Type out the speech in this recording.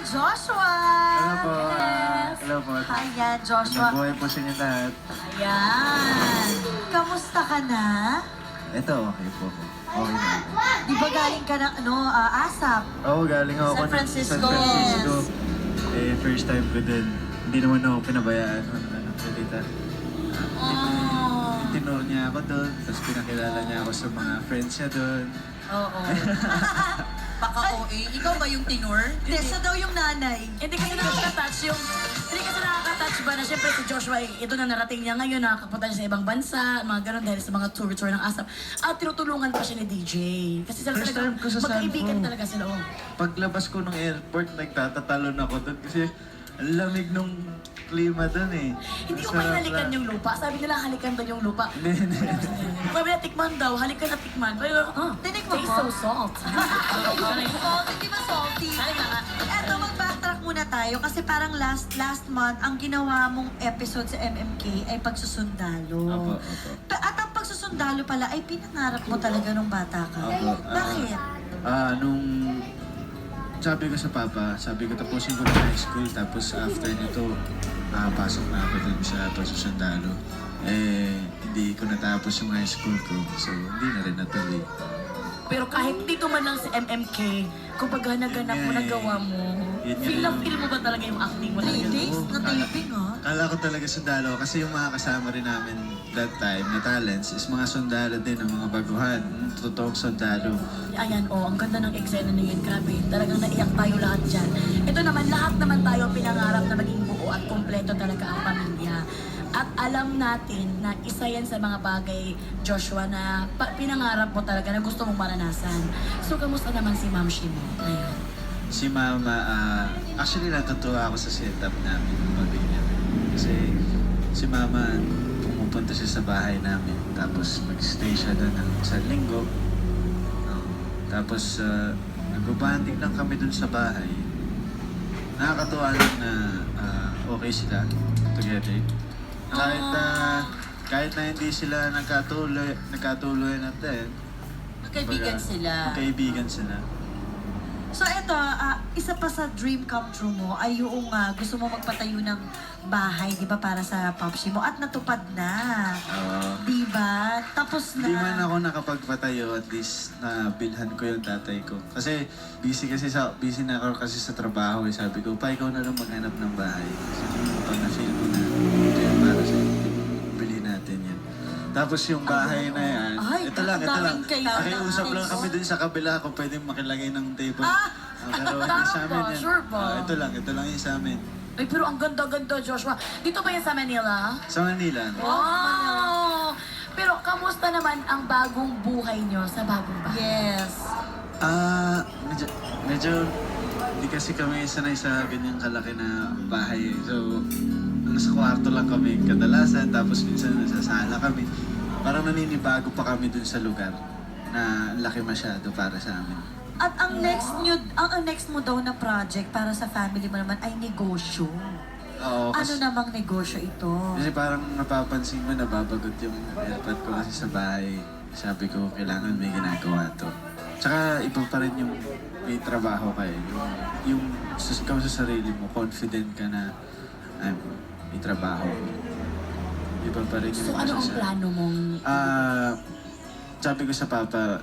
Joshua! Hello po. Yes. Hello po. Ayan, Joshua. Nabuhay po sa inyo lahat. Ayan. Kamusta ka na? Ito, okay po. Okay na. Di ba galing ka ng ASAP? Oo, galing ako San Francisco. San Francisco. Eh, first time ko din. Hindi naman ako pinabayaan. Tita. Oh. Tinuro niya ako doon. Tapos pinakilala niya ako sa mga friends niya doon. Oo. Baka OA. Ikaw ba yung tenor? Hindi, siya daw yung nanay. Hindi kasi nakaka-touch yung... Hindi kasi nakaka-touch ba na siyempre si Joshua, ito na narating niya ngayon, nakakapunta siya sa ibang bansa, mga ganun dahil sa mga tour ng ASAP. At tinutulungan pa siya ni DJ. Kasi sila First talaga, time ko sa magkaibigan Sanford. talaga sila. Oh. Paglabas ko ng airport, nagtatatalon ako doon kasi ang lamig nung klima doon eh. Hindi ko Masarap pa halikan lang. yung lupa. Sabi nila halikan daw yung lupa. Hindi, hindi. Sabi na tikman daw, halikan na tikman. Pero, Tinikman taste mo? so salt. Salty, di ba salty? Halika nga. Eto, mag-backtrack muna tayo kasi parang last month, ang ginawa mong episode sa MMK ay pagsusundalo. Opo, opo. At ang pagsusundalo pala ay pinangarap mo talaga nung bata ka. Opo. Bakit? Nung sabi ko sa papa, sabi ko tapusin ko na high school, tapos after nito, pasok na ako dun sa pagsusundalo. Eh, hindi ko natapos yung high school ko, so hindi na rin natuloy. Pero kahit dito man lang sa MMK, kung pag naganap mo, Yun nga eh. nagawa mo, Yun nga feel na eh. feel mo ba talaga yung acting mo na 3 yun? days na taping, ha? Kala ko talaga sundalo kasi yung mga kasama rin namin that time na talents is mga sundalo din, ng mga baguhan, totoong sundalo. Ayan, ang ganda ng eksena na yun. Grabe, talagang naiyak tayo lahat dyan. Ito naman, lahat naman tayo pinangarap na maging buo at kompleto talaga ang pamilya. At alam natin na isa yan sa mga bagay, Joshua, na pinangarap mo talaga na gusto mong maranasan. So, kamusta naman si Ma'am Shimo? Ayan. Si Mama, actually natutuwa ako sa setup namin ng pamilya. Kasi si Mama, pumupunta siya sa bahay namin. Tapos mag-stay siya doon ng isang linggo. Tapos nag-banding lang kami doon sa bahay. Nakakatuwa lang na okay sila together. Kahit na hindi sila nagkatuloy natin. Magkaibigan sila. Magkaibigan sila. So eto, isa pa sa dream come true mo ay yung gusto mo magpatayo ng bahay, di ba, para sa popsi mo. At natupad na. Di ba? Tapos na. Hindi man ako nakapagpatayo, at least nabilhan ko yung tatay ko. Kasi busy na ako kasi sa trabaho. Eh. Sabi ko, pa ikaw na lang maghanap ng bahay. Sabi ko, pag na-feel ko na, ito yung para sa bili natin yan. Tapos yung bahay na yan, Ay, ito lang. daming kayo. Nakiusap lang kami dun sa kabila kung pwedeng makilagay ng table. Pero Tama sa amin ba? yan. Sure ba? Ito lang yung sa amin. Ay, pero ang ganda-ganda, Joshua. Dito ba yan sa Manila? Sa Manila. Wow! Pero kamusta naman ang bagong buhay nyo sa bagong bahay? Yes. Medyo hindi kasi kami sanay sa ganyang kalaki na bahay. So, nasa kwarto lang kami kadalasan, tapos minsan nasa sala kami. Parang naninibago pa kami dun sa lugar na laki masyado para sa amin. At ang next mo daw na project para sa family mo naman ay negosyo. Oo, Ano namang negosyo ito? kasi parang napapansin ko nababagot yung airpod ko kasi sa bahay. Sabi ko, kailangan may ginagawa to. Tsaka iba pa rin yung may trabaho ka eh. Yung ikaw sa sarili mo, confident ka na may trabaho. Iba pa rin yung So, ano ang masasabi. plano mong... Sabi ko sa papa,